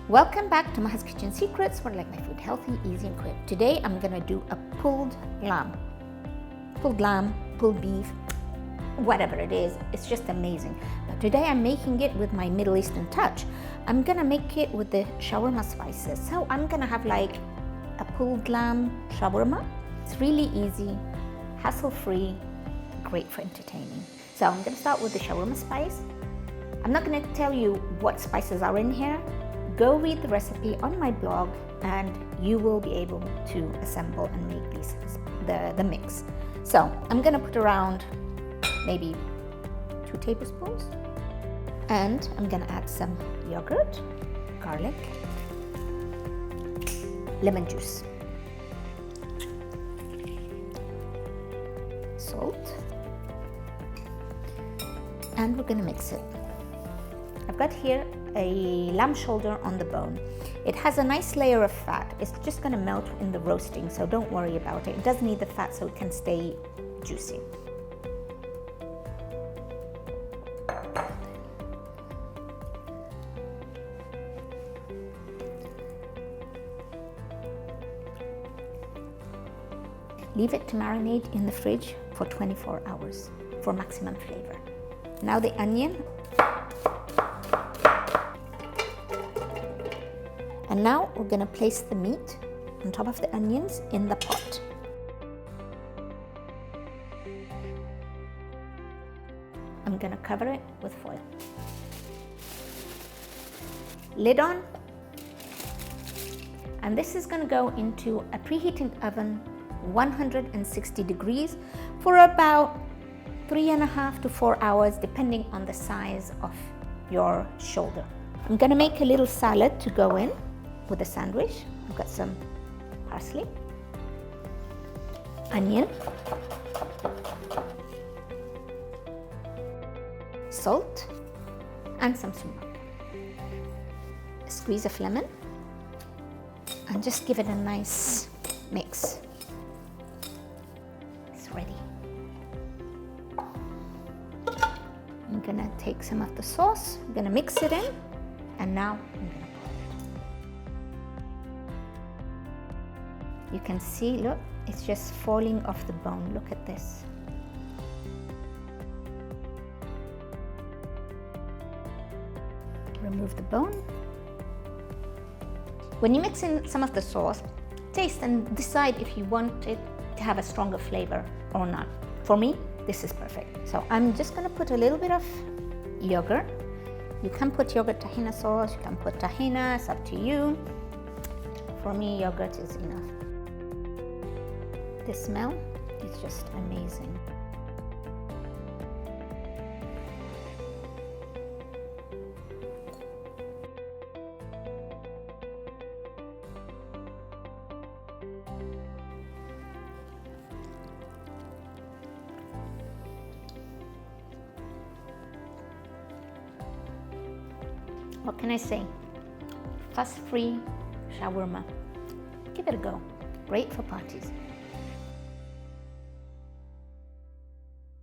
Welcome back to Maha's Kitchen Secrets, where I like my food healthy, easy and quick. Today I'm gonna do a pulled lamb, pulled beef, whatever it is, it's just amazing. But today I'm making it with my Middle Eastern touch. I'm gonna make it with the shawarma spices. So I'm gonna have like a pulled lamb shawarma. It's really easy, hassle-free, great for entertaining. So I'm gonna start with the shawarma spice. I'm not gonna tell you what spices are in here. Go read the recipe on my blog and you will be able to assemble and make the mix. So I'm gonna put around maybe 2 tablespoons, and I'm gonna add some yogurt, garlic, lemon juice, salt, and we're gonna mix it. I've got here a lamb shoulder on the bone. It has a nice layer of fat. It's just gonna melt in the roasting, so don't worry about it. It does need the fat so it can stay juicy. Leave it to marinate in the fridge for 24 hours for maximum flavor. Now the onion. And now we're gonna place the meat on top of the onions in the pot. I'm gonna cover it with foil. Lid on. And this is gonna go into a preheating oven, 160 degrees, for about 3.5 to 4 hours, depending on the size of your shoulder. I'm gonna make a little salad to go in with a sandwich. I've got some parsley, onion, salt, and some sumac. A squeeze of lemon, and just give it a nice mix. It's ready. I'm gonna take some of the sauce, I'm gonna mix it in, and now I'm gonna. You can see, look, it's just falling off the bone. Look at this. Remove the bone. When you mix in some of the sauce, taste and decide if you want it to have a stronger flavor or not. For me, this is perfect. So I'm just gonna put a little bit of yogurt. You can put yogurt tahini sauce, you can put tahini, it's up to you. For me, yogurt is enough. The smell is just amazing. What can I say? Fuss-free shawarma. Give it a go. Great for parties.